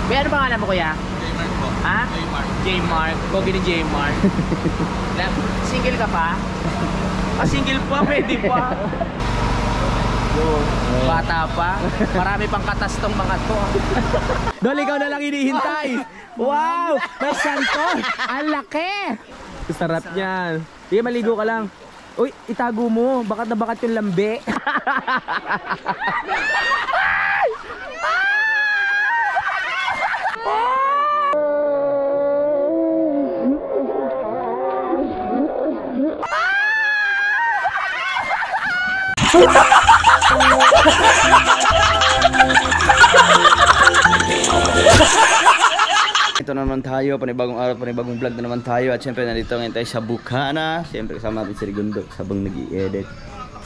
May ano pangalan mo kuya? J-Mark po. Ha? J-Mark. J-Mark. Pogi ni J-Mark. Single ka pa? Ah, single pa? Pwede pa. Bata pa. Marami pang katas tong mga to. Dol, ikaw na lang hinihintay. Wow! May santo! Ang laki! Sarap niyan. Sige, maligo ka lang. Uy, itago mo. Bakat na bakat yung lambe. Ito naman tayo, panibagong araw, panibagong vlog na naman tayo. At syempre nandito ngayon tayo sa Bukana. Syempre kasama natin si Rigundok sabang nag-i-edit.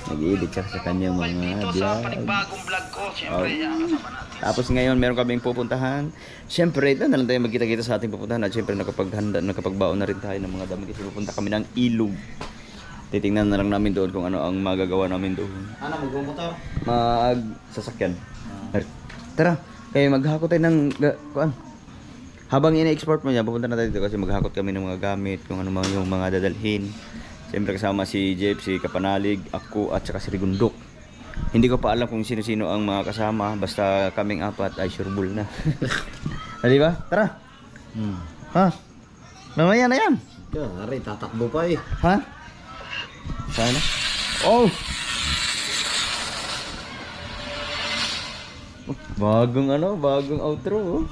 Nag-i-edit siya sa kanyang mga vlog. Panibagong vlog ko, syempre kasama natin. Tapos ngayon meron kaming pupuntahan. Syempre ito na lang tayo magkita-kita sa ating pupuntahan. At syempre nakapagbaon na rin tayo ng mga damit. Kasi pupunta kami ng Ilog. Titingnan na lang namin doon kung ano ang magagawa namin doon. Ano, magmumotor? Sasakyan. Tara, kaya maghakot tayo ng kuan. Habang ina-export mo niya, pupunta na tayo dito kasi maghakot kami ng mga gamit, kung ano man yung mga dadalhin. Siyempre kasama si Jeff, si Kapanalig, ako at saka si Rigundok. Hindi ko pa alam kung sino-sino ang mga kasama, basta kaming apat ay sureball na. Di ba? Tara. Ha? Mamaya na yan. Ari, tatakbo pa eh. Ha? Sana? Oh! Bagong outro.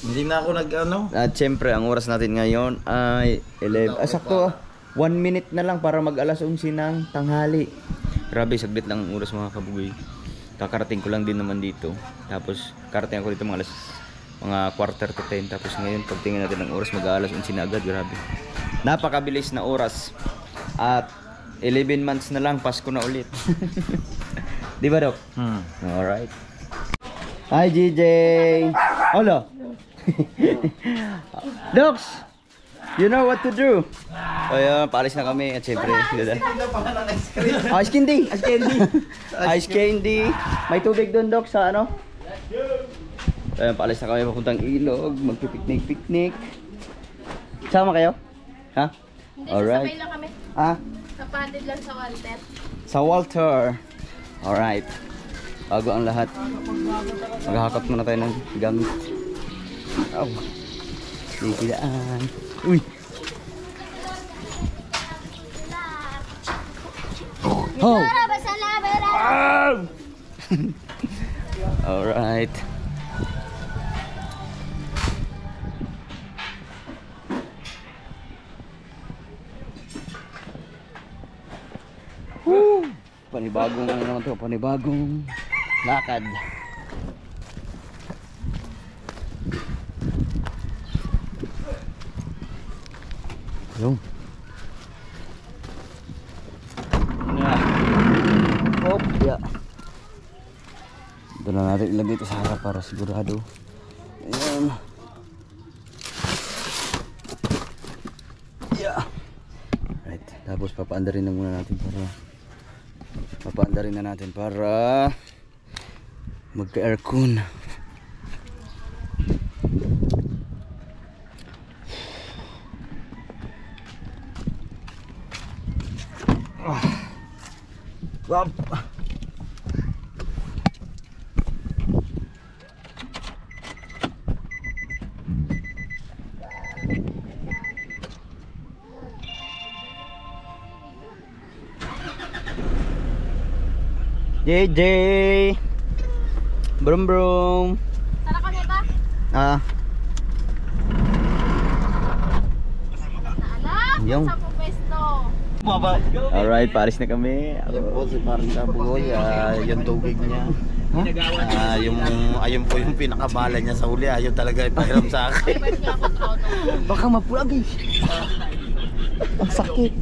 Hindi na ako nag-ano. At syempre, ang oras natin ngayon ay 11. Sakto 1 minute na lang para mag-alas 11 ng tanghali. Grabe, saglit lang ang oras mga kabugoy. Kakarating ko lang din naman dito. Tapos, karating ako dito mga 10:15. Tapos ngayon, pagtingin natin ng oras, mag-alas 11 na agad. Grabe. Napakabilis na oras. At 11 months na lang, Pasko na ulit. Di ba, Dok? Alright. Hi, GJ! Hello! Docs! You know what to do? Ayan, paalis na kami. At syempre, Ice candy! Ice candy! Ice candy! May tubig doon, Doc, sa ano? Ayan, paalis na kami papuntang Ilog. Magpipiknik-piknik. Sama kayo? Ha? Alright. Hindi, sasabay lang kami. Ah? Kapatid lang sa Walter. Sa Walter. Alright. Bago ang lahat. Maghahakot muna tayo ng gamit. Oh. Sikilaan. Uy. Oh. Alright. Woo! Panibagong ano naman to, panibagong lakad. Yung. Hop, ya. Ito na natin ilagay ito sa harap para sigurado. Ayan. Yeah. Right, tapos papaandarin na muna natin para magka-aircon. Wow. JJ Brum brum. Tara kami ba? Ah. Naalam? Yung. Sa pwesto. Alright, paris na kami. Yan po si Parang Kabugoy, yung tubig niya. Ayun po yung pinakabala niya sa huli. Ayun talaga ipahiram sa akin. Ba't nga ako trono? Baka mapulag eh. Ang sakit.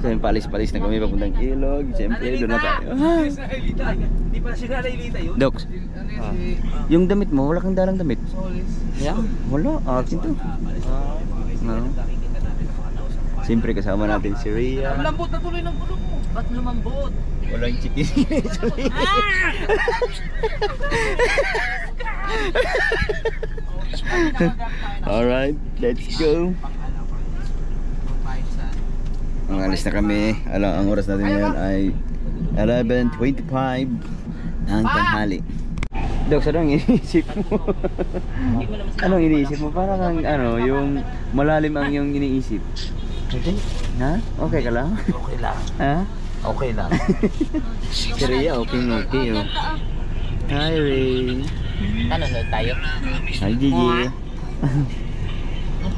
So yung palis-palis na kami papuntang Ilog. Siyempre, doon na tayo. Hindi pa siya nalailita yun? Docs, yung damit mo, wala kang dalang damit. Yeah. Wala, akin to. No. Siyempre kasama natin si Rhea. Malambot na tuloy ng bulok mo. Ba't lumambot? Walang chicken. Alright, let's go. Ang alis na kami. Ang oras natin ngayon ay 11:25 ng tanghali. Dok, anong iniisip mo? Anong iniisip mo? Parang yung malalim ang iyong iniisip. Hindi. Ha? Okay ka lang? Okay lang. Ha? Okay lang. Si Rhea, okay. Oh. Hi, Ray. Ano na tayo? Hi, Gigi.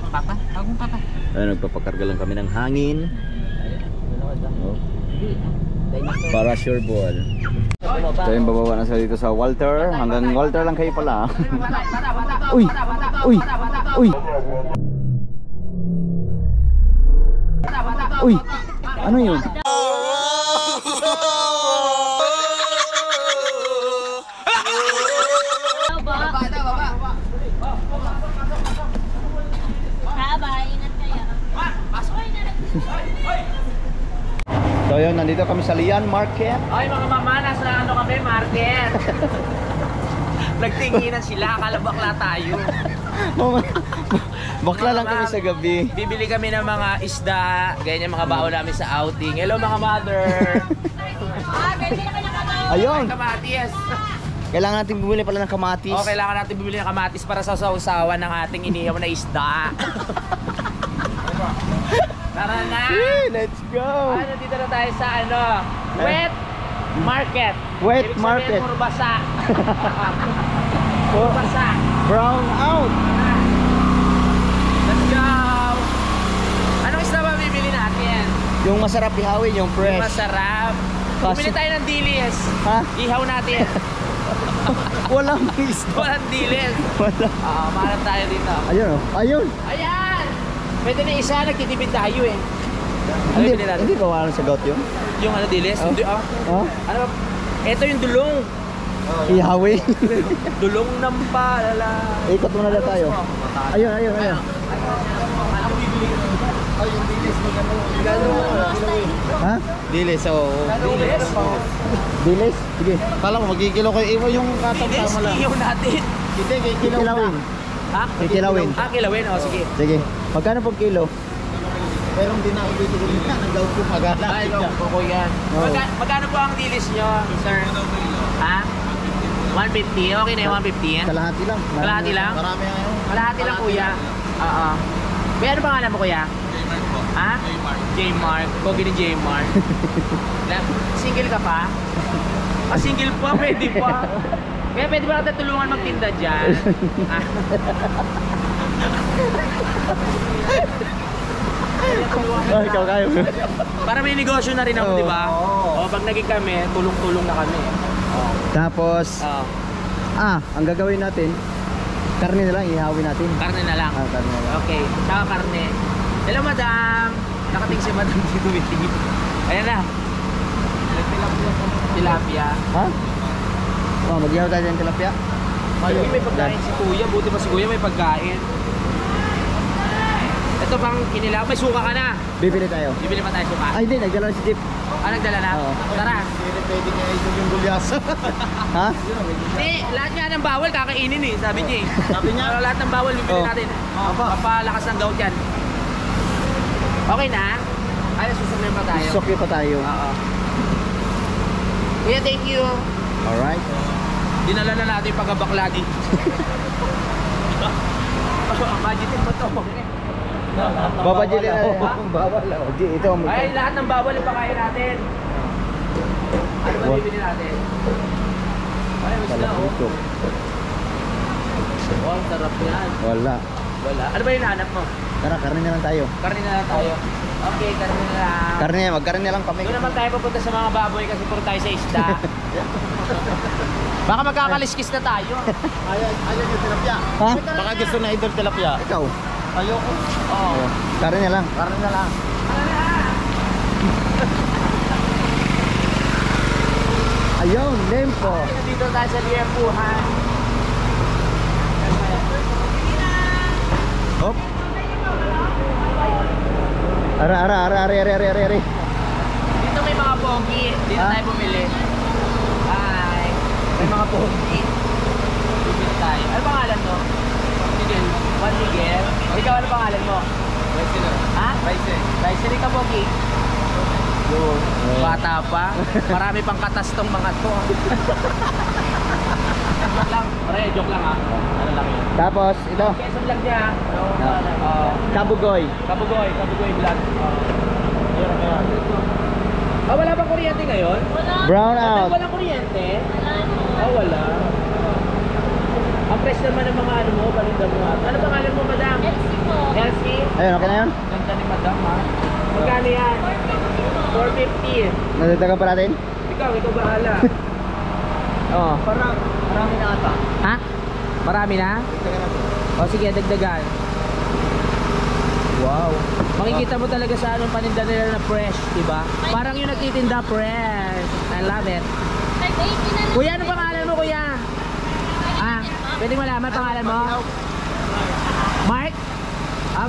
Papa? Bagong papa. Nagpapakarga lang kami ng hangin. Oh. Para sure ball. So yung bababa na sa dito sa Walter. Hanggang Walter lang kayo pala. Uy! Uy! Uy! Uy! Ano yun? Bye-bye, ingat kayo. So yun, nandito kami sa Lian Market. Ay mga mama, nasa ano kami, market. Nagtinginan sila, akala bakla tayo. Bakla lang kami sa gabi. Bibili kami ng mga isda, ganyan mga baon namin sa outing. Hello mga mother. Ayun! Kamatis. Kailangan natin bumili pala ng kamatis. O, kailangan natin bumili ng kamatis para sa sausawan ng ating inihaw na isda. Tara na! Let's go! Ano, dito na tayo sa wet market. Wet Ibig sabihin, market. puro basa. Puro basa. Brown out! Let's go! Anong isda ba bibili natin? Yung masarap ihawin, yung fresh. Masarap. Kasi- Bumili tayo ng dilis. Ha? Ihaw natin. Walang isda. Walang dilis. Wala. Mahanap tayo dito. Ayun oh. Ayun! Ayan! Pwede na isa, nagtitipid tayo eh. Ano Hindi, bibili natin? hindi ba wala sa gout yun? Yung dilis? Oh. Hindi, Ha? Ano ba? Ito yung dulong. Ihawin. Dulong ng palala. Ikot muna na tayo. Ayun, ayun, ayun. Ha? Dilis, oo. Dilis? Dilis? Sige. Kala ko magkikilo kayo. Iwa yung Dilis, katang lang. ihaw natin. Hindi, kikilo Kilawin. Ha? Kikilawin. Kilawin? O, sige. Sige. Magkano pag kilo? Pero hindi na ako dito na. Nag-out ko magana. Ay, ko yan. Oo. Magkano po ang dilis nyo, sir? Ha? 150? Okay na yung 150 yan? Kalahati lang. Kalahati lang? Marami ngayon. Kalahati lang, kuya. Oo. Kuya, ano pangalan mo, kuya? Ha? J-Mark. Pogi ni J-Mark. Single ka pa? Single pa? Pwede pa. Kaya pwede ba natin tulungan magtinda dyan? Oh, ikaw kayo. Para may negosyo na rin ako, Oo. di ba? O, pag naging kami, tulong-tulong na kami. Tapos, Oo. ang gagawin natin, karne na lang, ihawin natin. Karne na lang. Karne na lang. Okay, saka karne. Hello, madam. Nakating si madam dito with tingin. Ayan na. Tilapia. Ha? Oh, mag-ihaw tayo ng tilapia. Ayun, may pagkain si kuya. Buti pa si kuya may pagkain. Ito pang kinilaw. May suka ka na. Bibili tayo. Bibili pa tayo suka. Ay, hindi, nagdala si Jeep. Nagdala na? Oo. Tara. Hindi pwede nga ito yung gulyasa. Ha? Hindi, lahat nga ng bawal kakainin eh. Sabi niya eh. Sabi niya? Pero lahat ng bawal bibili Oh. natin. Papalakas ng gout yan. Okay na? Ay, susunod pa tayo. Sokyo pa tayo. Oo. Kuya, thank you. Alright. Dinala na natin yung pagkabakla dito. Budgetin mo to. Babadjili na. Bawal. Ito ang Ay, lahat ng bawal yung pakain natin. Ano ba bibili natin? Ay, mas na oh. Ito. Wow, sarap yan. Wala. Wala. Ano ba yung hanap mo? Tara, karne na lang tayo. Karne na lang tayo. Okay, karne na lang. Magkarne lang kami. Doon naman tayo papunta sa mga baboy kasi puro tayo sa isda. Baka magkakaliskis na tayo. Ayaw yung tilapia. Ha? Baka gusto na idol tilapia. Ikaw. Ayoko. Oo. Karne na lang. Karne na lang. Ayun, lempo. Dito tayo sa Liempuhan. Hop. Are. Dito may mga pogi. Dito Ha? tayo bumili. Hi. May mga pogi. Bibili tayo. Ano ba ano pangalan mo? Ha? Raisel ka, Pogi. Yun. Bata pa. Marami pang katas tong mga to. Joke lang. Pare, joke lang ha. Ano lang yun. Tapos, ito. Quezon vlog niya. Kabugoy. Kabugoy vlog. Wala bang kuryente ngayon? Wala. Brown out. Walang kuryente? Wala mo. Wala. Ang press naman ng mga ano mo, palinda mo. Ano pangalan mo, madam? Elsie po. Elsie? Ayun, okay na yun? Ganda ni madam ha. Magkano yan? 450. Nadagdagan pa natin? Ikaw bahala. Oh. Marami na ata. Ha? Marami na? O sige, dagdagan. Wow. Makikita mo talaga sa anong paninda nila na fresh, diba? Parang yung nagtitinda fresh. I love it. 580 na lang. Kuya, ano pangalan mo, kuya? Ah, pwede malaman pangalan mo? Mark?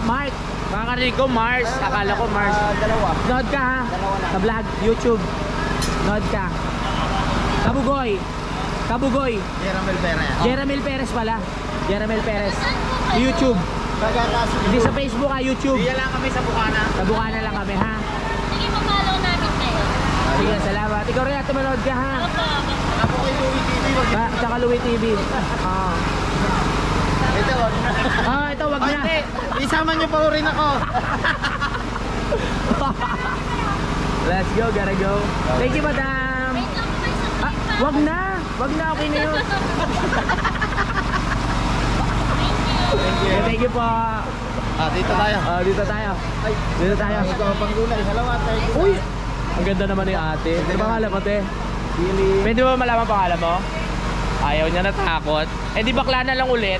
Mark. Makakarinig ko, Mars. Akala ko Mars. Dalawa. Nood ka ha? Sa vlog, YouTube. Nood ka. Kabugoy. Jeramel Pera yan. Jeramel Perez pala. Jeramel Perez. YouTube. Hindi sa Facebook ha, YouTube. Diyan lang kami sa Bukana. Sa Bukana lang kami ha. Sige, mamalaw namin kayo. Sige, salamat. Ikaw rin at tumanood ka ha. Opo. Ako kay Louie TV. Tsaka Louie TV. Ito, wag na. Ito wag Ay, na. hindi. Isama niyo pa rin ako. Let's go, gotta go. Thank you, madam. Wait lang po kayo sa Wag na. Wag na, okay na yun. Thank you po. Dito tayo. Dito tayo. Dito tayo. Ikaw pang gulay. Salawat tayo. Uy! Ang ganda naman ni ate. Ano pangalan mo, te? Pwede ba malaman pangalan mo? Ayaw niya natakot. Eh di bakla na lang ulit.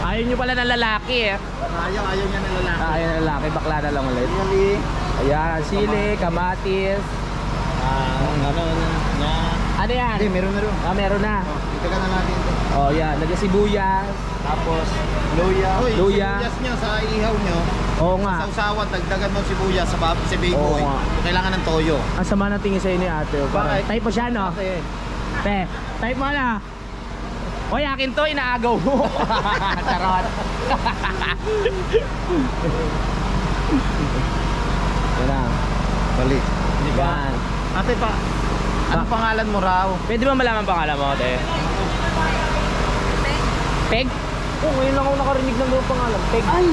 Ayaw niyo pala ng lalaki eh. Ayaw niya na lalaki. Ayaw ng lalaki, bakla na lang ulit. Ayan, sili, kamatis. Ano yan? Hindi, meron. Meron na. Itagan na natin ito. Oh, yan. Nagasibuyas. Tapos, luya. Uy, Luya. sibuyas nyo sa ihaw nyo. Oo nga. Sa usawan, dagdagan mo sibuyas sa baby Oo boy. nga. Kailangan ng toyo. Ang sama ng tingin sa'yo ni ate. Oh. Bakit? Type mo siya, no? Kasi, Te, type mo na. Hoy, akin to, inaagaw mo. Charot. Yan na. balik. Di ba? Ate pa, anong pangalan mo raw? Pwede ba malaman pangalan mo, te? Peg? Oo, ngayon lang ako nakarinig ng doon pangalan. Peg. Ay!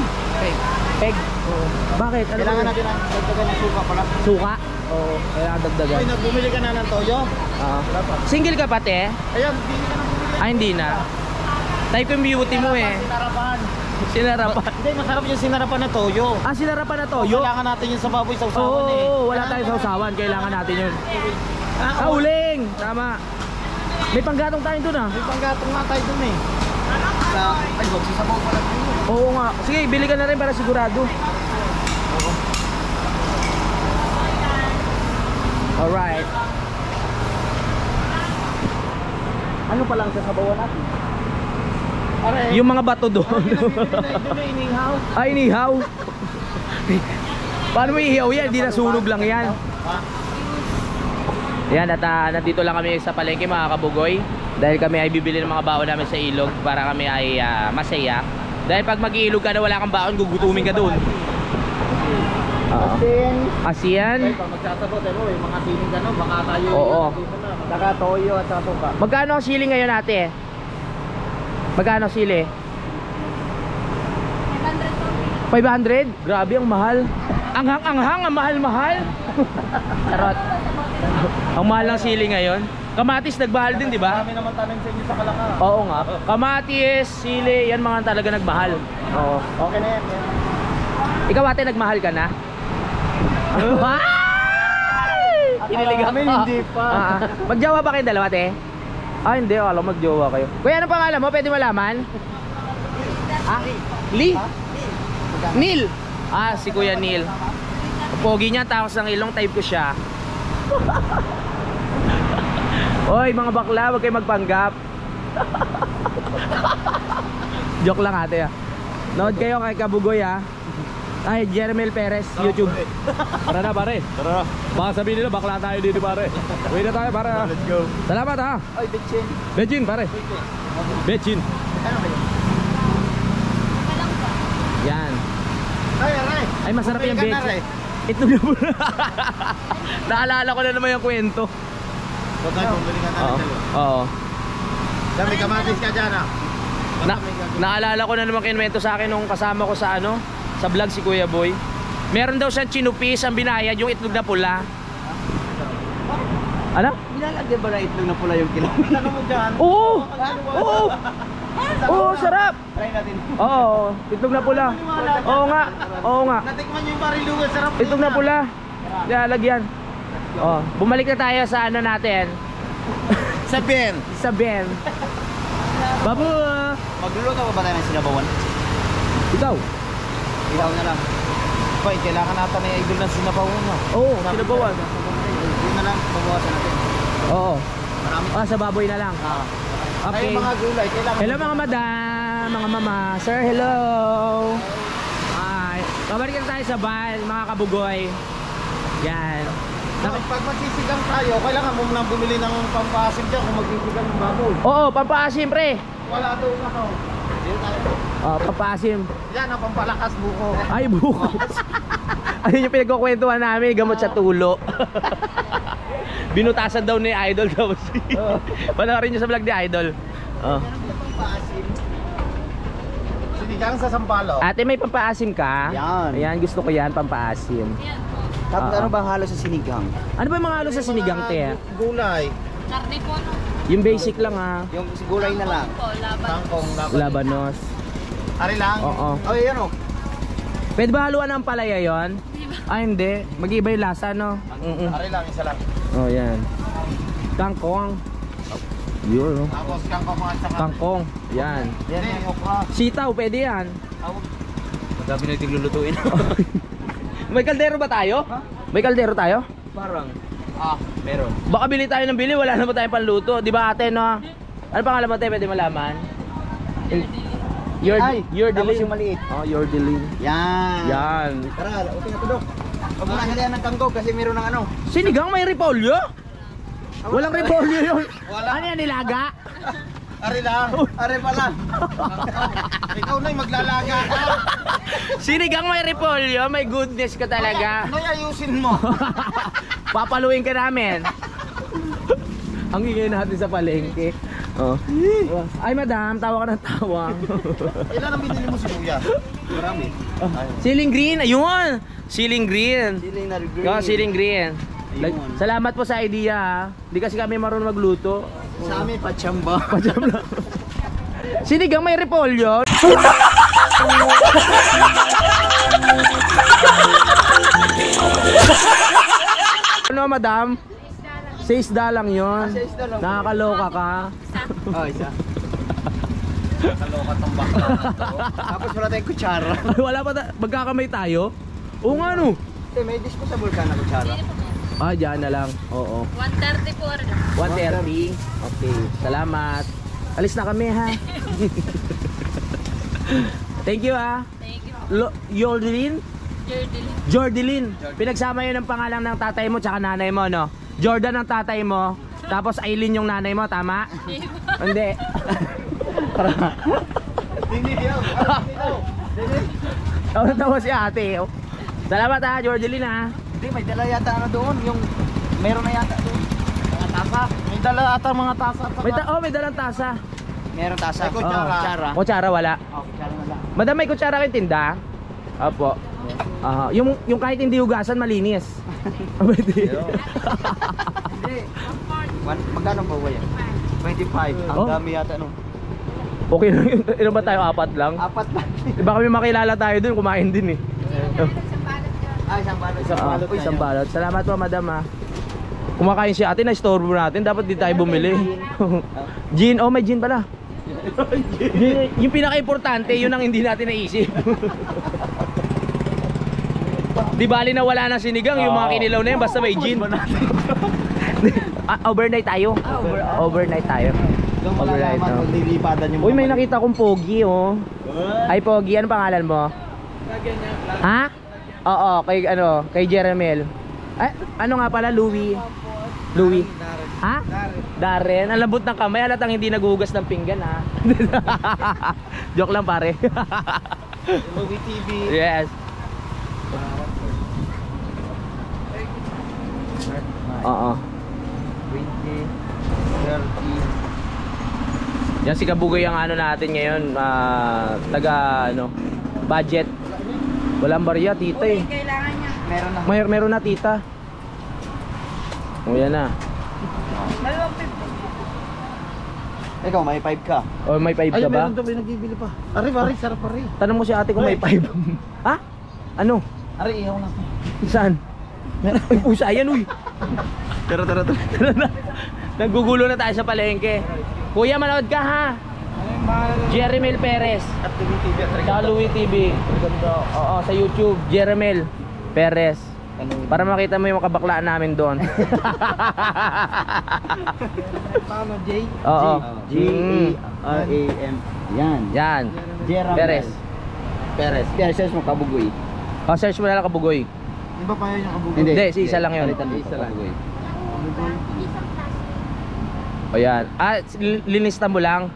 Peg. Oo. Bakit? Ano Kailangan ba yun? natin ang dagdagan ng suka pala. Suka? Oo, kailangan dagdagan. Uy, bumili ka na ng toyo? Single ka pa, te? Ayan, bili ka na bumili. Hindi na. Type ko yung beauty mo eh. Sinarapan. Sinarapan. Hindi, masarap yung sinarapan na toyo. Sinarapan na toyo? Kailangan natin yung sa baboy sa Oo, usawan eh. wala tayong sausawan. Kailangan natin yun. Uling! Tama. May panggatong tayo dun ah. May panggatong nga tayo dun eh. Ay, wag sasabaw pala tayo. Oo nga. Sige, bili ka na rin para sigurado. Alright. Ano pa lang sasabawan natin? Yung mga bato doon. Doon na inihaw. Inihaw. Paano may ihaw yan? Hindi nasunog lang yan. Yan, at nandito lang kami sa palengke mga kabugoy. Dahil kami ay bibili ng mga baon namin sa ilog para kami ay masaya. Dahil pag mag-iilog ka na wala kang baon, gugutumin ka doon. Asian. Pag magsasabaw tayo, yung mga siling gano'n, baka tayo Oo. saka toyo at saka suka. Magkano ang sili ngayon ate? Magkano ang sili? 500? Grabe ang mahal. Anghang, ang mahal-mahal. Tarot. Ang mahal ng sili ngayon. Kamatis nagmahal din, di ba? Marami naman tanim sa inyo sa Kalaka. Oo nga. Kamatis, sili, yan mga talaga nagmahal. Oo. Okay na yan. Ikaw ate, nagmahal ka na? Iniligaw Kami hindi pa. Magjowa ba kayong dalawa, te? Hindi. Alam magjowa kayo. Kuya, anong pangalan mo? Pwede malaman? Lee? Neil? Si Kuya Neil. Pogi niya, tapos ng ilong, type ko siya. Oy, mga bakla, wag kayo magpanggap. Joke lang ate Nood kayo kay Kabugoy Ay, Jeramel Perez, YouTube. Tara na pare. Tara. Baka sabihin nila bakla tayo dito pare. Uwi na tayo pare Let's go. Salamat Ay, bitchin. Bechin pare. Bechin. Ano ba yun? Yan. Ay, aray. Ay, masarap yung Bumili ka na, beche. Ray. Itlog na pula. Naalala ko na naman yung kwento. Huwag tayo, bumili ka na Oo. rin. Oo. Dahil may kamatis ka dyan, ah. Naalala ko na naman kinwento sa akin nung kasama ko sa ano, sa vlog si Kuya Boy. Meron daw siyang chinupis, ang binayad yung itlog na pula. Ano? Nilalagyan ba na itlog na pula yung kilaw? Ano mo dyan? Oo! Oo! Oo, sarap! Try natin. Oo, itlog na pula. Oo nga, oo nga. Natikman niyo yung barilugan, sarap. Itlog na pula. Lalagyan. Oh, bumalik na tayo sa ano natin. Sa Ben. Sa Ben. Babu! Magluluto pa ba tayo ng sinabawan? Ikaw? Ikaw na lang. Boy, kailangan natin na idol ng sinabawan, no? Oo, sinabawan. Yun na lang, babawasan natin. Oo. Marami. Ah, sa baboy na lang. Okay. Ay, mga gulay, kailangan. Hello mga madam, mga mama. Sir, hello. Hi. Babalik na tayo sa van, mga kabugoy. Yan. Pag magsisigang tayo, kailangan mo nang bumili ng pampasim dyan kung magsisigang ng baboy. Oo, pampaasim pre. Wala doon ako. Dito tayo. Oh, pampaasim. Yan ang pampalakas buko. Ay, bukas. Ayun yung pinagkukwentuhan namin, gamot sa tulo. Binutasan daw ni Idol daw. Panoorin nyo sa vlog ni Idol. Oh. Pampasim. Sinigang sa sampalo. Ate, may pampaasim ka? Yan. Ayan, gusto ko yan, pampaasim. Yan po. Tapos Oo. ano bang halo sa sinigang? Ano ba yung mga halo sa sinigang, te? Gulay. Karne po, no? Yung basic lang ha. Yung gulay na lang. Po, laban. Tangkong, Labanos. Ari lang. Oo. Oh, yan oh. Pwede ba haluan ng palaya yon? Ah, hindi. Mag-iba yung lasa, no? Ari lang, isa lang. Oh, yan. Kangkong. Yun, no? Tapos kangkong at saka. Kangkong. Yan. Yan Hindi, yung okra. Sitaw, pwede yan. Madami na iting lulutuin. May kaldero ba tayo? May kaldero tayo? Parang. Meron. Baka bili tayo ng bili, wala naman tayong panluto. Di ba ate, no? Ano pangalan mo tayo? Pwede malaman? Ay, tapos Yordelin. yung maliit. Oh, Yordelin. Yan. Yan. Tara, okay na to, Dok. Huwag mo na halian ng kanggog kasi meron ng ano. Sinigang may repolyo? Walang repolyo yun. Wala. Ano yan, nilaga? Ari lang. Are pala. Ikaw na yung maglalaga ka. Sinigang may repolyo, may goodness ka talaga. Ano ayusin mo? Papaluin ka namin. Ang ingay natin sa palengke. Oh. Ay madam, tawa ka ng tawa. Ilan ang binili mo si Kuya? Marami. Ceiling green, ayun. Ceiling green. Siling na green. Yo, ceiling green. Ayun. Salamat po sa idea ha. Di kasi kami marunong magluto. Sa amin, patsamba. Pajam lang. Sinigang may repolyo. Ano madam? 6 lang yun. 6 lang. Nakakaloka ka. Oh, isa. Kaloka tong bakla. Tapos wala tayong kutsara. Ay, wala pa magkakamay tayo? Oo nga no. May disposable ka na kutsara. Ah, dyan na lang. Oo. 130 po rin. 130. Okay. Salamat. Alis na kami ha. Thank you ha. Thank you. Yordelin? Jordelin. Jordelin. Pinagsama yun ng pangalan ng tatay mo tsaka nanay mo, no? Jordan ang tatay mo, tapos Aileen yung nanay mo, tama? Hindi. Hindi daw. Tawa si ate. Oh. Salamat ha, Jordelin ha. Hindi, may dala yata ano doon. Yung meron na yata doon. Mga tasa. May dala ata mga tasa. May dalang tasa. Meron tasa. May kutsara. Kutsara. Kutsara wala. Oh, kutsara na lang. Madam, may kutsara kayong tinda? Opo. Yung kahit hindi hugasan, malinis. Pwede. Hindi. Magkano ba yan? 25. Ang Oh. dami yata no. Okay lang yun. Ilan ba tayo? 4 lang? 4 lang. Baka may makilala tayo dun, kumain din eh. Isang balot. Uy, isang balot. Salamat po, madam ha. Kumakain si ate, na-storbo natin. Dapat di tayo bumili. Gin, oh may gin pala. Gin, yung pinaka-importante, yun ang hindi natin naisip. Di bali na wala na sinigang, yung mga kinilaw na yun, basta may gin. Overnight tayo. Overnight tayo. Doon mo Overnight, nalaman no? kung lilipadan yung Uy, may nakita kong pogi oh. Ay pogi, ano pangalan mo? Ha? Oo, kay Jeremel. Ay, ano nga pala, Louie? Louie? Ha? Darren. Ang lambot ng kamay, halatang hindi naghuhugas ng pinggan ha. Joke lang pare. Movie TV. Yes. Oo. 20, 30. Yan si Kabugoy ang ano natin ngayon, taga ano, budget. Walang barya tita eh. Kailangan niya. Meron na. Meron na tita. O yan na. Ikaw, may 5 ka. O may 5 Ay, ka ba? meron to, may nagbibili pa. Ari, sarap pare. Tanong mo si ate kung may 5. Ha? Ano? Ari, ihaw na. Saan? Ay pusa yan uy. Tara. Nagugulo na tayo sa palengke. Kuya, manood ka ha. Jeremel Perez. At Louis TV at Sa Louis TV. Oo, sa YouTube, Jeremel Perez. Para makita mo yung kabaklaan namin doon. Paano, J? Oo. G-A-R-A-M. Yan. Yan. Jeremel Perez. Perez. Kaya search mo Kabugoy. O, search mo na lang Kabugoy. Iba pa yun yung kabugoy. Hindi, si isa lang yun. Palitan mo Isa lang. Kabugoy. O yan. Linista mo lang.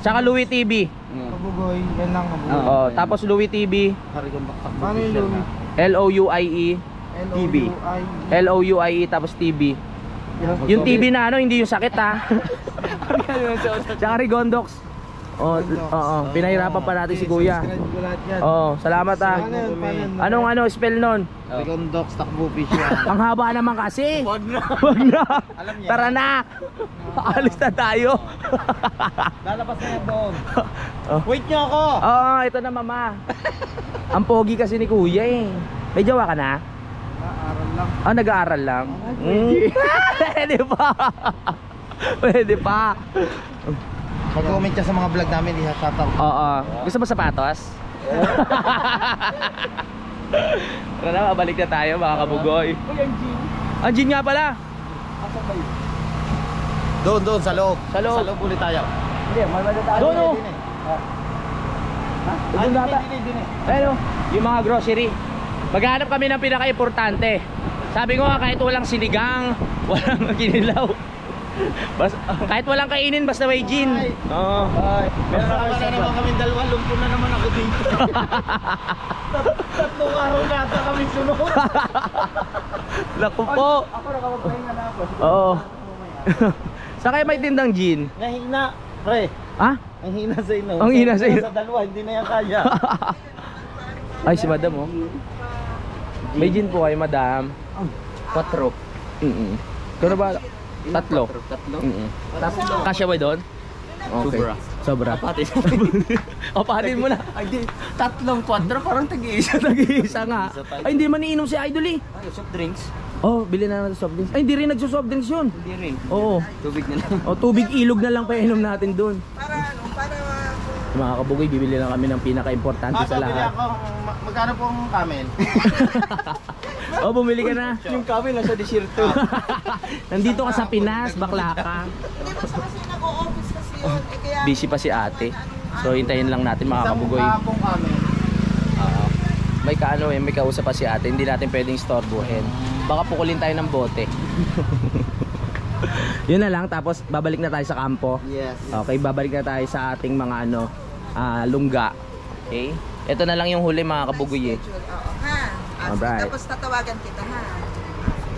Saka Louis TV. Kabugoy, yan lang kabugoy. O, tapos Louis TV. Harigang baktak. Paano yung Louis? L-O-U-I-E. TV. L-O-U-I-E tapos TV. Yung TV na ano, hindi yung sakit ha. Tsaka Rigondox. Oo, pinahirapan pa natin si kuya. Oo, salamat ha. Anong ano, spell nun? Rigondox, takbo official. Ang haba naman kasi. Wag na. Wag na. Alam niya. Tara na. Alis na tayo. Lalabas na yan doon. Oh. Wait niyo ako. Oo, ito na mama. Ang pogi kasi ni kuya eh. May jowa ka na? Aaral lang. Ah, nag-aaral lang? Pwede pa. Pwede pa. Mag-comment siya sa mga vlog namin, ihasataw. Oo. Gusto mo sapatos? Tara na, mabalik na tayo mga kabugoy. Ang gin nga pala. Doon, sa loob. Sa loob. Sa loob ulit tayo. Hindi, malwala tayo. Doon o. Ay, Doon data. din. Ayun o, yung mga grocery. Maghanap kami ng pinaka-importante. Sabi ko nga, kahit walang sinigang, walang kinilaw. Kahit walang kainin, basta may gin. Oo. Meron na naman kami dalawa, lumpo na naman ako dito. Tatlong araw na ata kami sunod. Naku po. Ako nakapagpahinga na ako. Oo. Saan kayo may tindang gin? Nahina, pre. Ha? Ang hina sa inyo. Ang hina sa inyo. Sa dalawa, hindi na yan kaya. Ay, si madam oh. May gin po kayo, madam. 4. Kano ba? Tatlo. Tatlo. Kasya ba doon? Okay. Sobra. Apatin. Apatin mo na. Ay, di. 3-4, parang tag-iisa. Tag-iisa nga. Ay, hindi man iinom si Idol eh. Ay, soft drinks. Oh, bili na natin soft drinks. Ay, hindi rin nagso-soft drinks yun. Hindi rin. Oo. Tubig na lang. O, tubig ilog na lang pa inom natin doon. Mga kabugoy, bibili lang kami ng pinaka-importante sa Bili lahat. ako, magkano pong camel? Oh, bumili ka na. Yung kami nasa desierto. Nandito ka sa Pinas, bakla ka. Hindi basta kasi nag-o-office kasi yun. Eh, kaya Busy pa si ate. So, hintayin lang natin mga kabugoy. Isang pong camel. May kaano eh, may kausap pa si ate. Hindi natin pwedeng istorbohin. Baka pukulin tayo ng bote. Yun na lang, tapos babalik na tayo sa kampo. Yes. Okay, babalik na tayo sa ating mga ano, lungga. Okay? Ito na lang yung huli mga kabugoy eh. schedule. Oo, ha? Alright. Tapos tatawagan kita, ha?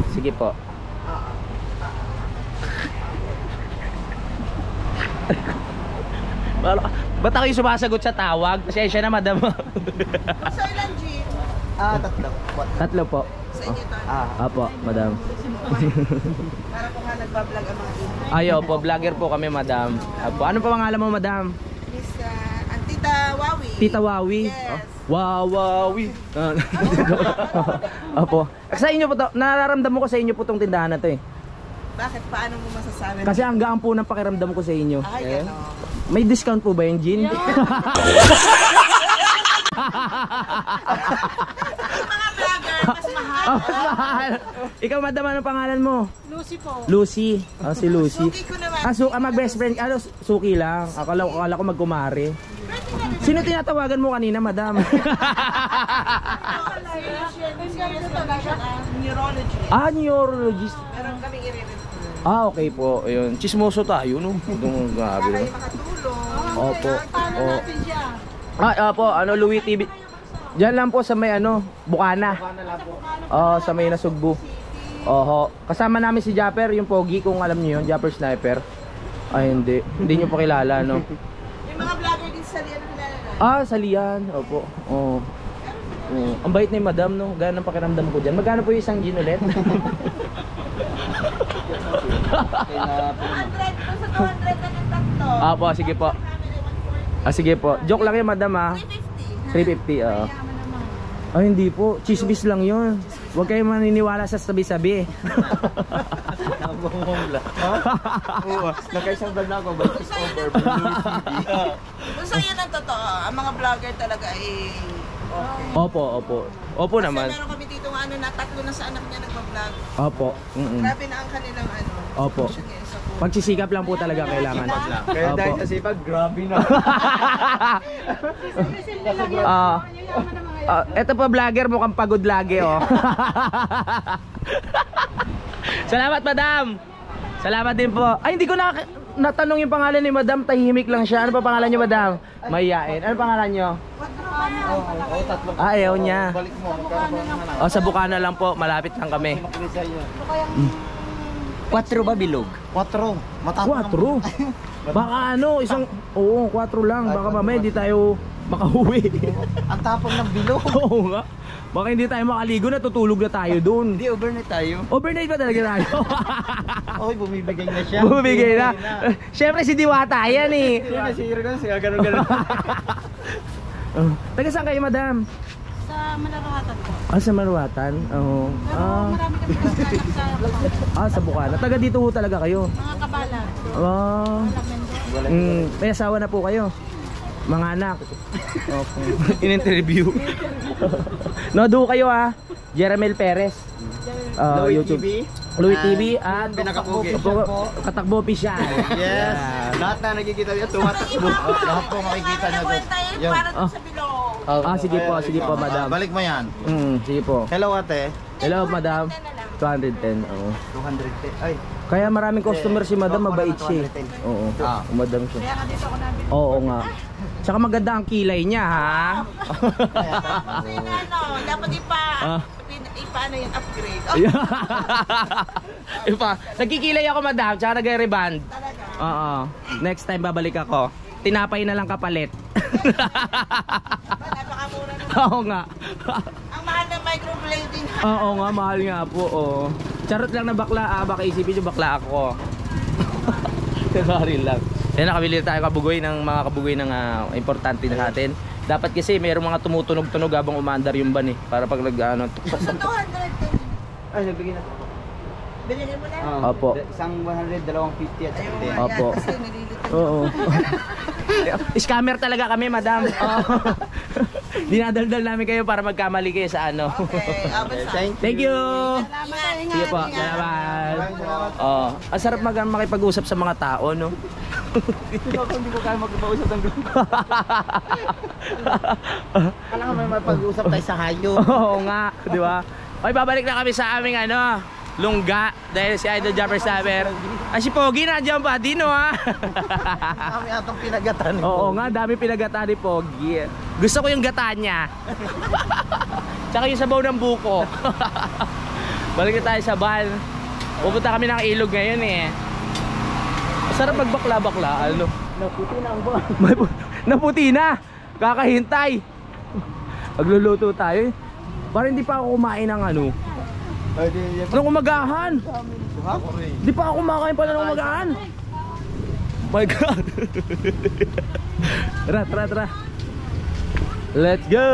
Sige po. Ba't ako yung sumasagot sa tawag? Pasensya na madam. Sa ilan, Jean? Tatlo. Tatlo po. Sa inyo to. Apo, madam. Para po nga nagbablog ang mga ino. Ayo po, vlogger po kami madam. Apo, ano pa pangalan mo madam? Miss, ang Tita Wawi. Tita Wawi? Yes. Wawawi. Apo. Sa inyo po to, nararamdaman ko sa inyo po tong tindahan na to eh. Bakit? Paano mo masasabi? Kasi ang gaan po ng pakiramdam ko sa inyo. Ay, gano'n. May discount po ba yung gin? Mga vlogger, mas mahal. Oh, mas mahal. Ikaw madam, ano pangalan mo? Lucy po. Lucy. Oh, si Lucy. Suki ko naman. Mag-best friend. Ano, Suki lang. Akala ko magkumare. Sino tinatawagan mo kanina, madam? Neurology. Neurologist. Meron kaming i-refer. Okay po. Ayun. Chismoso tayo, no? Grabe. Para No? kayo makatulong. Opo. Paano Oh. natin siya? Opo, Louis TV. Diyan lang po sa may Bukana. Oo, sa may Nasugbu. Oho. Kasama namin si Japper, yung pogi, kung alam niyo yun, Japper Sniper. Ay, hindi. Hindi niyo pa kilala, no? Yung mga vlogger din sa Lian kilala na. Salian. Opo. Oo. Ang bait ni Madam, no? Gano'n ang pakiramdam ko dyan. Magkano po yung isang gin ulit? 200 po sa 200 na ng tatlo. Opo, sige po. Sige po. Joke lang yun, Madam, 350, oo. Ay, hindi po. Chismis lang yun. Huwag kayong maniniwala sa sabi-sabi. Oo, nakaisang vlog na ako, but it's over. Kung sa'yo ng totoo, ang mga vlogger talaga ay okay. Opo naman. Kasi meron kami dito na tatlo na sa anak niya nagbablog. Opo. Grabe na ang kanilang Opo. Pagsisikap lang po talaga kailangan. Kaya dahil Opo. sa sipag, grabe na. Eto pa vlogger, mukhang pagod lagi, oh. Salamat, Madam. Salamat din po. Ay, hindi ko natanong yung pangalan ni Madam. Tahimik lang siya. Ano pa pangalan niyo, Madam? Mayayain. Ano pangalan niyo? Ayaw niya. Sa Bukana lang po. Malapit lang kami. 4 ba bilog? 4. Matapang. 4. Baka isang... Oo, 4 lang. Baka mamaya hindi tayo makauwi. Ang tapang ng bilog. Oo nga. Baka hindi tayo makaligo na, tutulog na tayo doon. Hindi, overnight tayo. Overnight ba talaga tayo? Okay, bumibigay na siya. Bumibigay na. Siyempre si Diwata yan eh. Sino si Irgon? Siya ganun-ganun. Taga saan kayo, Madam? Sa Malarawatan po. Sa Maruatan? Oo. Pero marami kami kasama sa Sa Bukana. Taga dito ho talaga kayo? mga kabalan. May asawa na po kayo? Mga anak? Okay. In-interview. Nodo kayo Jeremel Perez. Louis YouTube. TV. Louis TV at Pinakapogi. Katakbo Official. Yes. Lahat na nakikita niyo, tumatakbo. Lahat po makikita niyo doon. Yan. Para doon sa bilog. Sige po, Madam. Balik mo yan. Sige po. Hello, ate. Hello, Madam. 210, oo. 210. Ay. Kaya maraming customer si Madam, mabait siya. Oo, Madam siya. Kaya nga dito ako namin. Oo nga. Tsaka maganda ang kilay niya, ha? Dapat ipaano yung upgrade. Nagkikilay ako, Madam, tsaka nag-reband. Oo. Next time babalik ako. Tinapay na lang kapalit. Napakamura naman. Oo nga. Ang mahal ng microblading. Oo nga, mahal nga po. Oo. Charot lang na bakla, baka isipin nyo bakla ako. Sorry lang. Yan, nakabili tayo kabugoy ng mga kabugoy ng importante na sa atin. Dapat kasi mayroong mga tumutunog-tunog habang umandar yung ban eh. Para pag Sa 210. Ay, nagbigay na. Binigyan mo na. Opo. Isang 100, 250 at saka 10. Opo. Kasi nililito. Oo. Scammer talaga kami, Madam. Dinadaldal namin kayo para magkamali kayo sa Okay, Thank you. Sige po, salamat. Ang sarap makipag-usap sa mga tao, no? Hindi ko kaya magpapausap ng grupo. Kailangan may mapag-usap tayo sa hayo. Oo nga, di ba? Okay, babalik na kami sa aming lungga dahil si Idol Japper Stabber. Si Pogi nandiyan pa din, no, ha? Kami atong pinagatan. Oo nga, dami pinagata ni Pogi. Gusto ko yung gata niya. Tsaka yung sabaw ng buko. Balik na tayo sa van. Pupunta kami ng ilog ngayon eh. Sarap magbakla-bakla. Naputi na ang buwan. Naputi na. Kakahintay. Magluluto tayo. Parang hindi pa ako kumain ng nung umagahan. Di pa ako kumakain pala ng umagahan. My God. Tara. Let's go.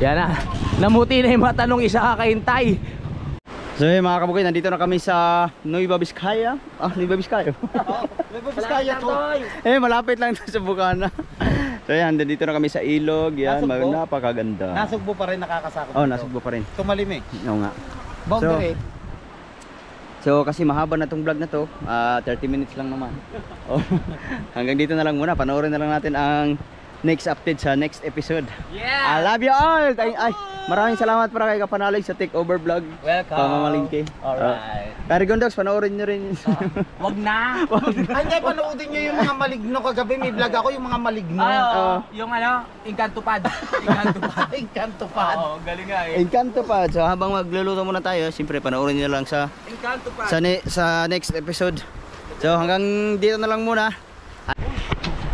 Yan na. Namuti na yung mata nung isa kakahintay. So mga kabugoy, nandito na kami sa Nueva Vizcaya. Nueva Vizcaya. Nueva Vizcaya to. Malapit lang ito sa Bukana. So yan, nandito na kami sa ilog. Yan, Nasugbo? napakaganda. Nasugbo pa rin, nakakasakot. Nasugbo pa rin. Tumalim eh. Oo nga. Boundary. So kasi mahaba na tong vlog na to. 30 minutes lang naman. Hanggang dito na lang muna. Panoorin na lang natin ang next update sa next episode. Yeah. I love you all. Ay. Maraming salamat para kay Kapanalig sa takeover vlog. Welcome. Pamamalingke. Alright. Karigondox, panoorin nyo rin. Wag na. Hindi, panoodin nyo yung mga maligno. Kagabi may vlog ako yung mga maligno. Yung ano, Inkantupad. Inkantupad. Inkantupad. Oo, galing nga eh. Encanto pa. So habang magluluto muna tayo, siyempre panoorin nyo lang sa Inkantupad. sa next episode. So hanggang dito na lang muna.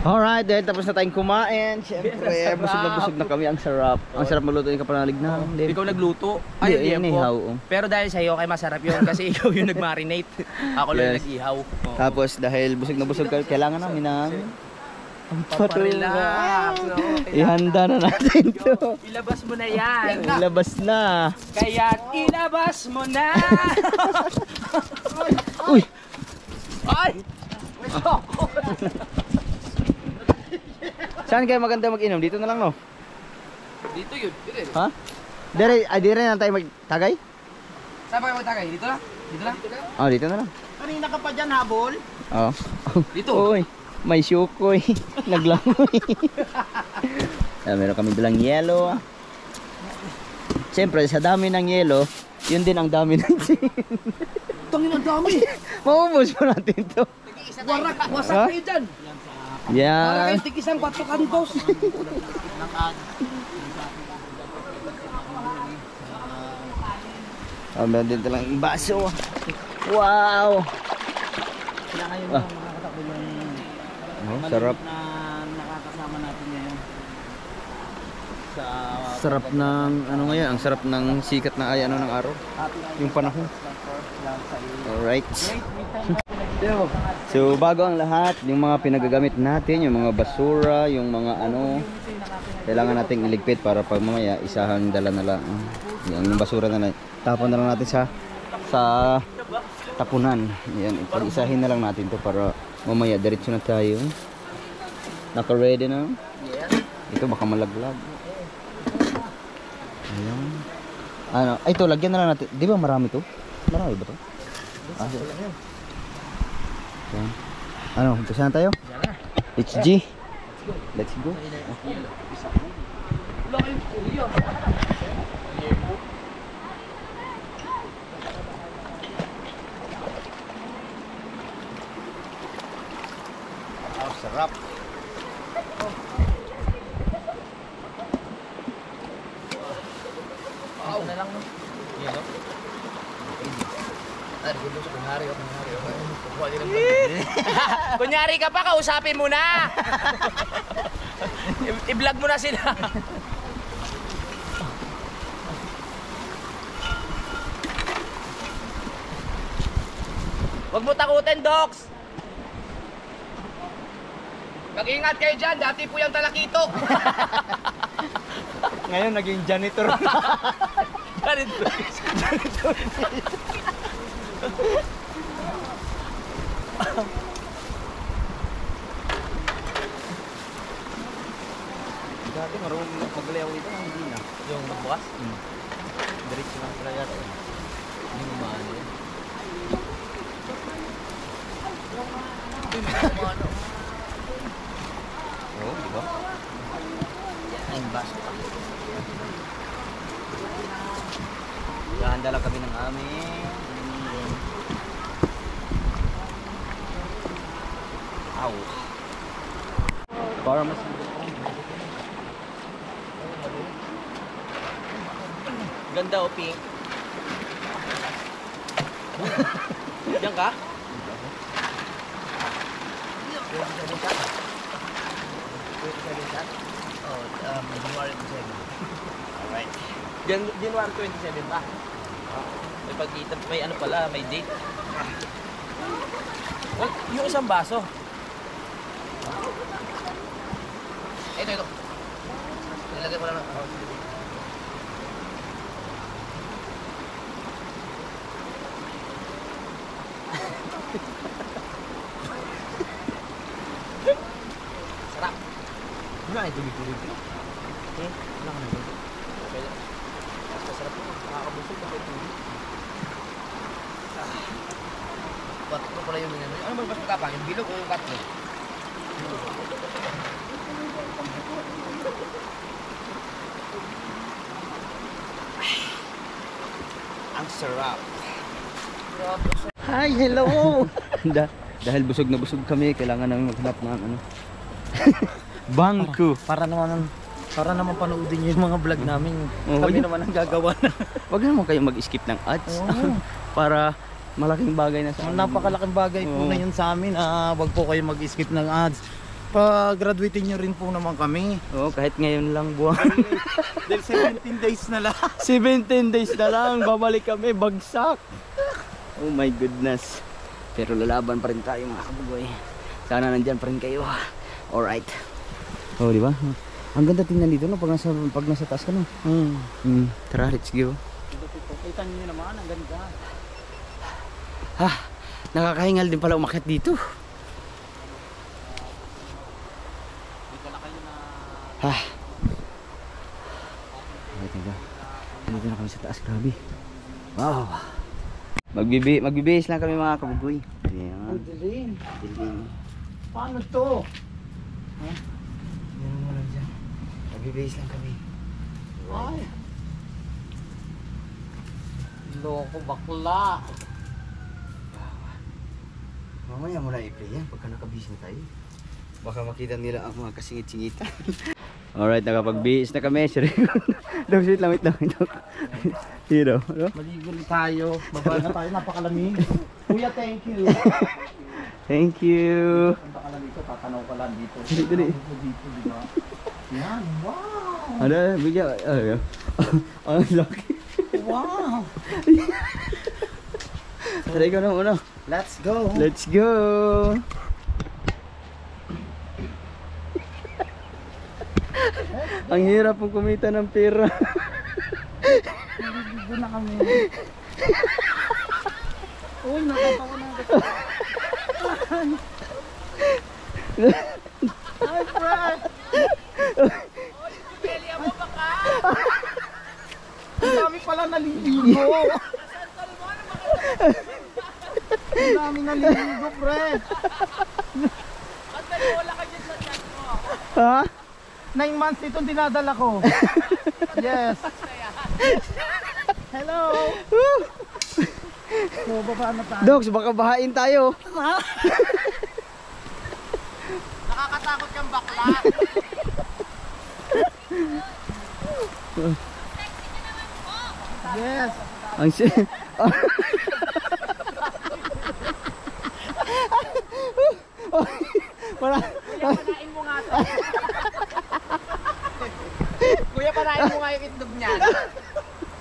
Alright, dahil tapos na tayong kumain. Siyempre, busog na kami. Ang sarap. Ang sarap magluto yung Kapanalig na. Ikaw nagluto. Hindi, Ay, yan hindi ihaw. po. Pero dahil sa'yo, kay masarap yun kasi ikaw yung nag-marinate. Ako lang Yes. nag-ihaw. Oo. Tapos dahil busog na busog ka, kailangan namin ng Paparelax. ihanda na natin to. Ilabas mo na yan. Ilabas na. Kaya ilabas mo na. Uy! Ay! Saan kayo maganda mag-inom? Dito na lang, no? Dito yun. Dito yun. Ha? Dire na tayo magtagay? Saan pa kayo magtagay? Dito lang? Dito lang? Oh, dito na lang. Kanina ka pa dyan, habol. Oh. Dito. Uy, may syukoy. Naglangoy. Meron kami dalang yelo. Siyempre, sa dami ng yelo, yun din ang dami ng gin. Tangin ang dami. Maubos po natin to. Wasak Ha? kayo dyan. Yan. Tikisang 4 kantos. Meron din talang baso. Wow! Ah. Oh, sarap. Na nakakasama natin ngayon. Sa Sarap ng ano ngayon, ang sarap ng sikat na ay ano ng araw. Yung panahon. Alright. So bago ang lahat, yung mga pinagagamit natin, yung mga basura, yung mga ano, kailangan nating iligpit para pag mamaya isahang dala na lang. Yung basura na lang, tapon na lang natin sa tapunan. Yan, ipag-isahin na lang natin to para mamaya diretso na tayo. Naka-ready na. Ito baka malaglag. Ayan. Ano, ay ito lagyan na lang natin. Di ba marami to? Marami ba to? Ah, yan. Ano, umpisa na tayo? Let's G. Let's go. sarap. Ako na lang no. Yan no. Kunyari ka pa, kausapin mo na. I-vlog mo na sila. Huwag mo takutin, Docs. Mag-ingat kayo dyan, dati po yung talakito. Ngayon naging janitor. Janitor. Dati marunong maglay ako dito, hindi na. Yung magbukas? Diretso lang pala yata. Hindi mo maano yun. Oo, di ba? Ang baso pa. Gahanda lang kami ng amin. Ow. Para mas Ganda o pink. Diyan ka? January 27. Alright. January 27 ba? May pagkita, may ano pala, may date. Well, yung isang baso. Ito. Nilagay mo lang ng sarap. wala ito bigulid. Wala ka na ba? Okay lang. Mas masarap yun. Nakakabusog na kayo tubig. Patro pala yung ano. Ano ba mas matapang? Yung bilog o yung patro? sarap. Hi, hello! Dahil busog na busog kami, kailangan namin maghanap ng ano. Bangko. Para naman panoodin niyo yung mga vlog namin. Oo, Kami yun. naman ang gagawa na. Wag naman kayo mag-skip ng ads. Oo. Para malaking bagay na sa amin. Napakalaking bagay po Oo. na yun sa amin. Wag po kayo mag-skip ng ads. Pag-graduating nyo rin po naman kami. Oo, kahit ngayon lang buwan. Dahil 17 days na lang. 17 days na lang, babalik kami, bagsak. Oh my goodness. Pero lalaban pa rin tayo mga kabugoy. Sana nandyan pa rin kayo. Alright. Oh, di ba? Ang ganda tingnan dito no pag nasa taas ka no. Tara, let's go. Kita nyo naman, ang ganda. Nakakahingal din pala umakyat dito. Teka. Dito na kami sa taas, grabe. Wow. Magbibihis lang kami mga kabugoy. Ayan. Dilim. Dilim. Paano to? Meron mo lang dyan. Magbibihis lang kami. Ay. Loko bakla. Mamaya mo na i-play yan pagka nakabihis na tayo. Baka makita nila ang mga kasingit-singitan. Alright, nakapagbihis na kami. Dog, wait lang. Hero. Ano? Maligo na tayo. Baba na tayo, napakalamig. Kuya, thank you. Thank you. Punta ka lang dito, tatanaw ka lang dito. Dali. Dito, di ba? Yan, wow! Ano? Bigyan. Ang laki. Wow! Tara, ikaw na muna. Let's go! Let's go. Ang hirap pong kumita ng pera. Dito na kami. Uy, nakatawa na ako. Hi, Fred! Ang dami pala naliligo. Ang dami naliligo, Fred. Ha? 9 months itong dinadala ko. Yes. Hello. So, baba na tayo. Dogs, baka bahain tayo. Nakakatakot kang bakla. Yes. Ang si... Wala. Panain mo nga to. Kuya, panain mo nga yung itlog niya.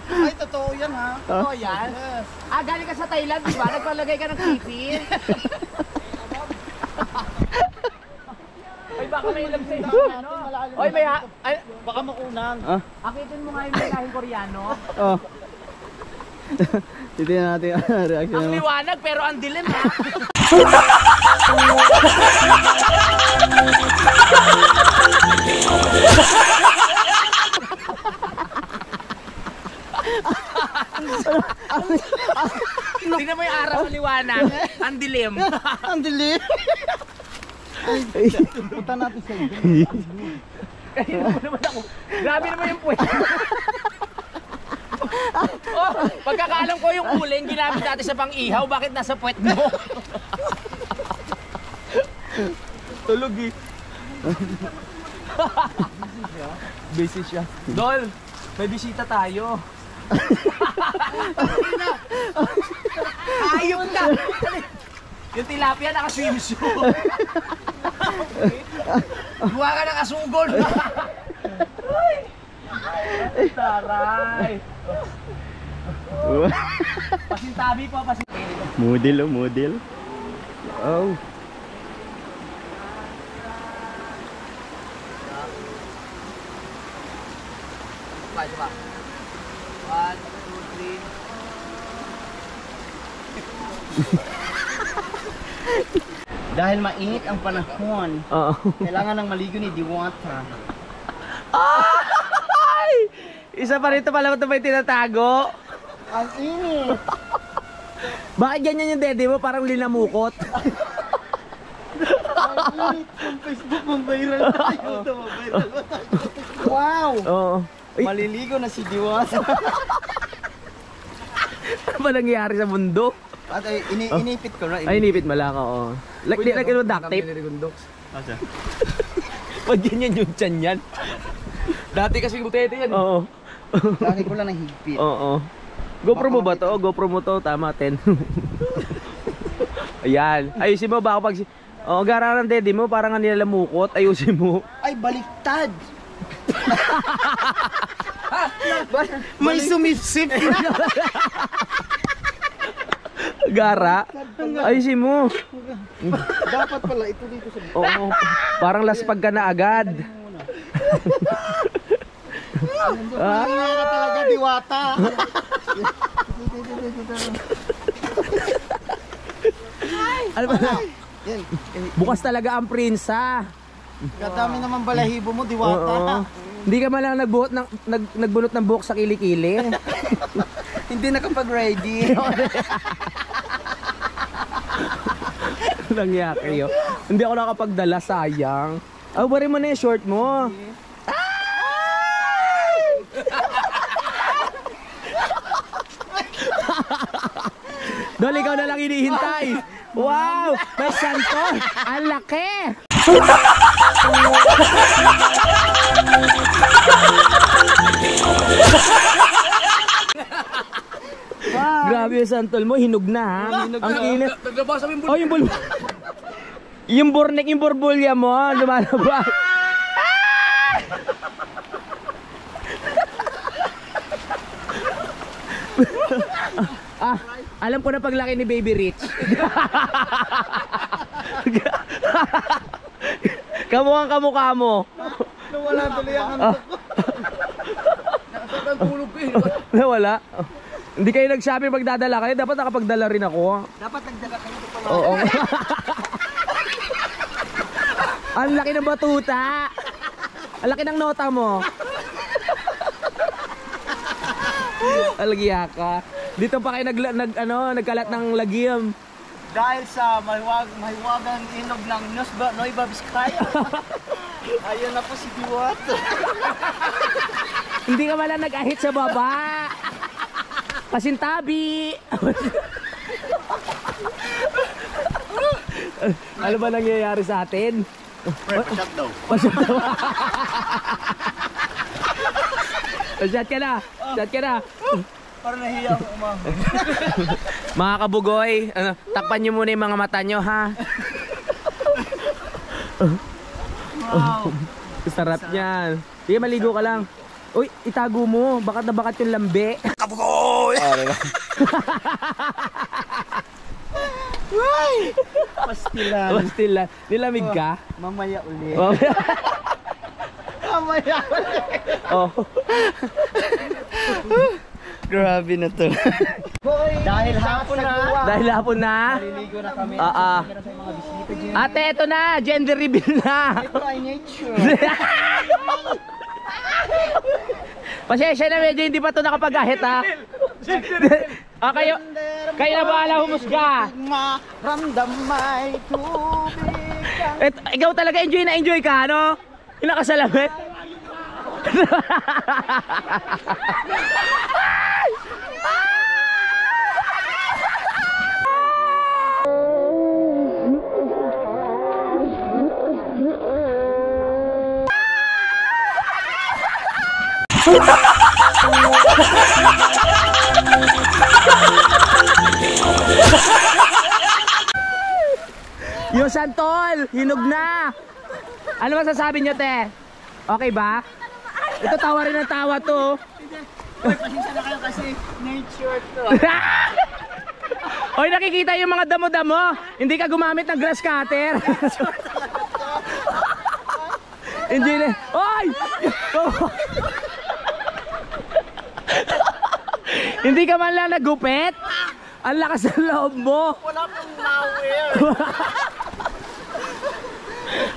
Ay, totoo yan ha. Oo, yan. Galing ka sa Thailand, di ba? Nagpalagay ka ng kipi. Ay, baka may ilam sa iyo. Ano? Oy, may Baka makunang. akitin mo nga yung menaheng Koreano. Oh. Titignan natin ang reaction Ang mo. liwanag, pero ang dilim ha. Tingnan mo yung araw ng liwanag. Ang dilim. Ang dilim. Punta natin sa inyo. Kaya naman ako. Grabe naman yung puwet. Oh, pagkakaalam ko yung uling ginamit natin sa pang-ihaw, bakit nasa puwet mo? Tulog eh. Busy siya. Dol, may bisita tayo. Ayun ka! Yung tilapia naka-swimsuit. Buha ka ng asugol. Taray. Pasintabi po, pasintabi. Model oh, model. Oh. Diba? 1, 2, 3. Dahil mainit ang panahon, Oo. kailangan ng maligo ni Diwata. Ay! Isa pa rito pala ito may tinatago. Ang init! Bakit ganyan yung dede mo? Parang linamukot. Ang init! Ang Facebook mong viral tayo. Viral ba tayo? Wow! Oo. Maliligo na si Diwata. ba nangyayari sa mundo? At inipit ko na. Ay, inipit mo lang, oo. Like ano, duct tape? Asa? Pag yan yung tiyan yan. Dati kasi butete yan. Oo. Lagi ko lang ng higpit. Oo. GoPro mo ba to? GoPro mo to, tama, 10. Ayan. Ayusin mo ba ako pag... Oo, gara ng daddy mo, parang nga nilalamukot. Ayusin mo. Ay, baliktad! May sumisip! Gara. Ayusin mo. Dapat pala ito dito sa... Oo. Parang laspag ka na agad. Nangyara talaga, diwata! Ano ba? Bukas talaga ang prinsa. Kadami naman balahibo mo, diwata! Oo. Hindi ka man lang nagbunot ng buhok sa kilikili. Hindi nakapag-ready. Nangya kayo. Hindi ako nakapagdala, sayang. Bari mo na yung short mo. Dol, ikaw na lang hinihintay. Wow! May santo! Ang laki! Grabe yung santol mo, hinog na ha. Ang init. Oh, yung bul... Yung burnek, yung borbulya mo, lumalabas. Alam ko na paglaki ni Baby Rich. Kamukhang kamukha mo. Nawala tuloy ang antok ko. Nakasakang tulog ko eh. Nawala? Hindi kayo nag-shopping pagdadala kayo, dapat nakapagdala rin ako. Dapat nagdala kayo ito pala. Oo. Ang laki ng batuta. Ang laki ng nota mo. Alagya ka. Dito pa kayo nagkalat ng lagyam. Dahil sa mahiwagang inog ng Nueva Vizcaya. Ayun na po si Diwata. Hindi ka wala nag-ahit sa baba. Pasintabi. Ano ba nangyayari sa atin? Pa-shot daw. Shot ka na. Shot ka na. Parang nahiya ako umahon. Mga kabugoy, takpan nyo muna yung mga mata nyo, ha? Wow. Sarap niyan. Sige, maligo ka lang. Uy, itago mo. Bakat na bakat yung lambe. Kabugoy! Pastilan. Pastilan. Nilamig ka? Mamaya ulit. Oh. Mamaya ulit. Oh. Grabe na to. Dahil hapon na. Dahil hapon na. Naliligo na kami. Meron tayong mga bisita dyan. Ate, ito na. Gender reveal na. Ito ay nature. Pasensya na, medyo hindi pa ito nakapag-ahit, ha? Kayo na bahala humusga. Ramdam may tubig. Ikaw talaga enjoy na enjoy ka, ano? Yung nakasalamin. Yung santol, hinog na. Ano masasabi nyo, te? Okay ba? Ito tawa rin ng tawa to. Uy, pasensya na kayo kasi nature to. Oy, nakikita yung mga damo-damo. Hindi ka gumamit ng grass cutter. Hindi na. Oy! Hindi ka man lang nagupit? Ang lakas ng loob mo. Wala pong nowhere.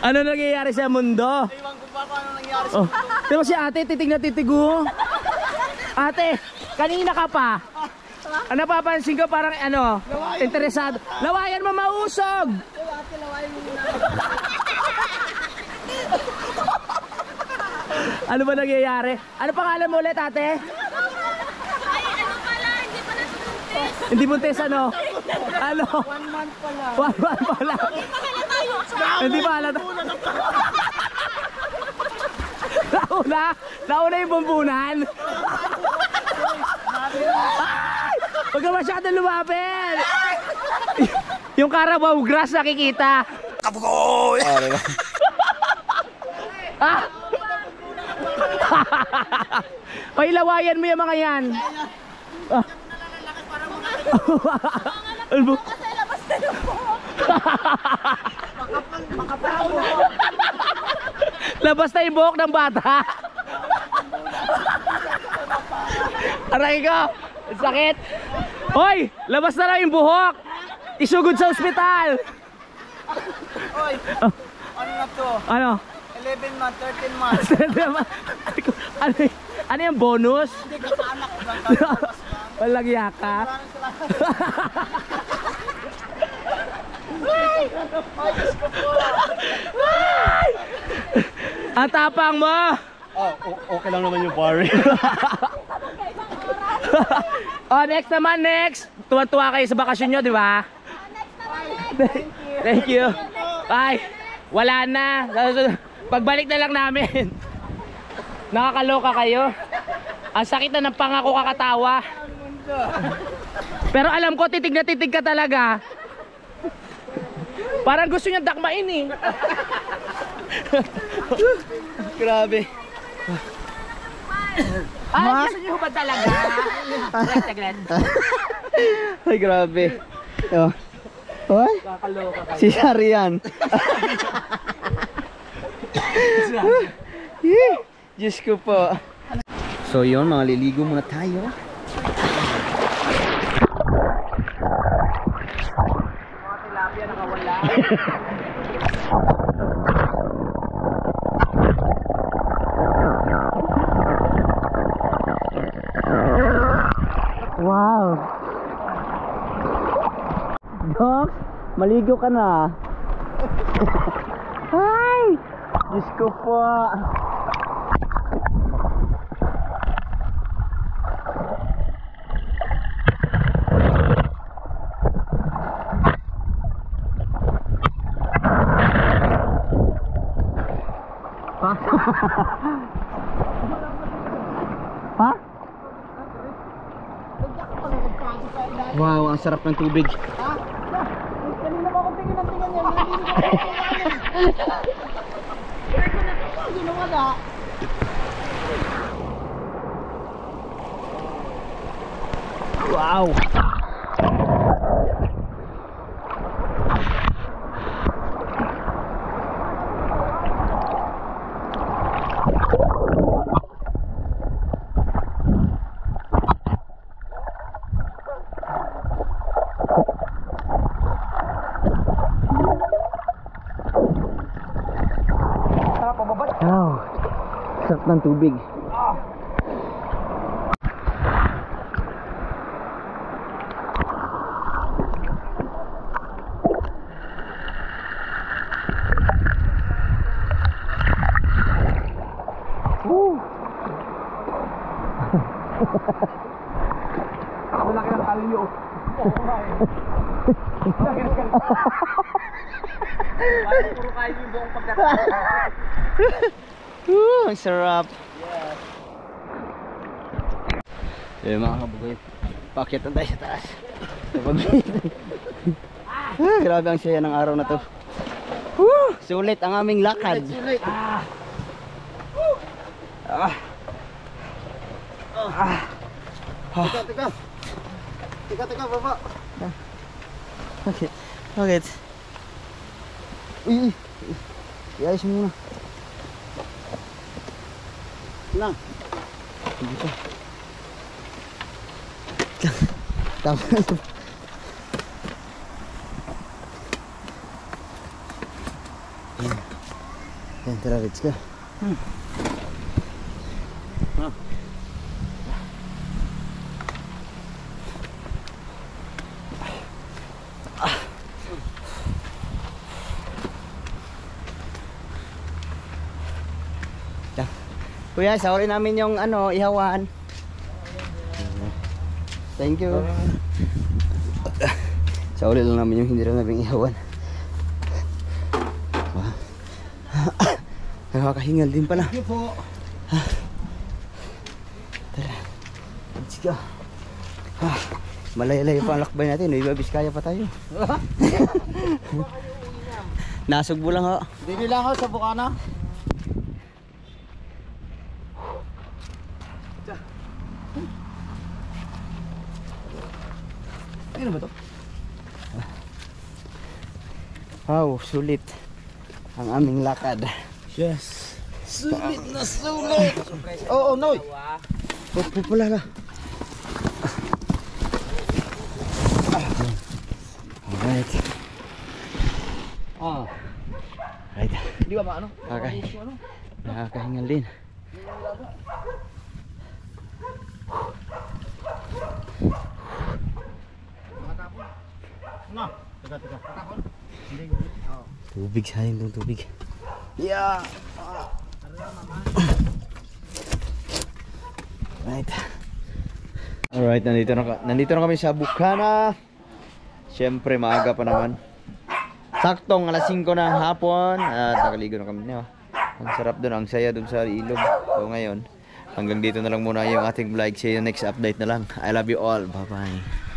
Ano nangyayari sa mundo? Iwan ko pa kung ano nangyari sa Oh. Pero si ate, titig na titigo. Ate, kanina ka pa. Napapansin ko parang interesado. Lawayan mo, mausog. Ano ba nangyayari? Ano pangalan mo ulit, ate? Ay, ano pala, hindi pala sumuntis. Hindi buntis ano? Ano? 1 month pa lang. 1 month pa lang. Hindi pa halata. Nauna yung bumbunan. Ay! Huwag ka masyadong lumapit. Yung Carabao grass nakikita. Oh, diba? Ah! Pailawayan mo yung mga yan. Ah. Albo. Labas na yung buhok ng bata. Aray ko, sakit. Hoy, labas na lang yung buhok. Isugod sa ospital. Oy, ano na to? Ano? 11 months, 13 months. Ano yung bonus? Hindi ka pa anak ko lang tapos. Walang yaka. Ang tapang mo. Oh, okay lang naman yung pare. Oh, next naman, next. Tuwa-tuwa kayo sa bakasyon nyo, di ba? Thank you. Bye. Wala na. Pagbalik na lang namin. Nakakaloka kayo. Ang sakit na ng pangako kakatawa. Pero alam ko, titig na titig ka talaga. Parang gusto niya dakmain eh. Grabe. Ay, gusto niyo ba talaga? Saglit. Ay, grabe. Oh. Hoy, Kakaloka kayo. si Sharian. Diyos ko po. So yun, mga liligo muna tayo. Tilapia nakawala. Wow. Doc, maligo ka na. Hi! Diyos ko po. Ha? Wow, ang sarap ng tubig. Kanina pa ako tingin ng tingin yan. Hindi na wala. Wow. Wow, sarap ng tubig. Malaki ng kalyo. Puro kayo yung buong pagkatapos. Ang sarap. Eh mga kabugoy, Pakyat na tayo sa taas. Grabe ang saya ng araw na to. Sulit ang aming lakad. Teka, baba. Bakit? Uy, iayos mo muna. Lang. Dito. Tama. Yan, tara, let's go. Kuya, saorin namin yung ano, ihawan. Thank you. Sa uli lang namin yung hindi lang namin ihawan. Wow. Nakakahingal din pala. Thank you po. Tara. Let's go. Malay-lay pa ang lakbay natin. Nueva Vizcaya pa tayo. Nasugbo lang ho. Dili lang ako sa Bukana. Ano ba to? Wow, sulit ang aming lakad. Yes. Sulit na sulit. Oo, Noy. Pupula na. Alright. Ah. Right. Di ba ano? Okay. Nakakahingal din. Na. Teka. Tubig, sayang itong tubig. Yeah. Right. Alright, nandito na kami sa Bukana. Siyempre, maaga pa naman. Saktong alas 5 ng hapon at nakaligo na kami. No? Ang sarap doon, ang saya doon sa ilog. So ngayon, hanggang dito na lang muna yung ating vlog. See you next update na lang. I love you all. Bye-bye.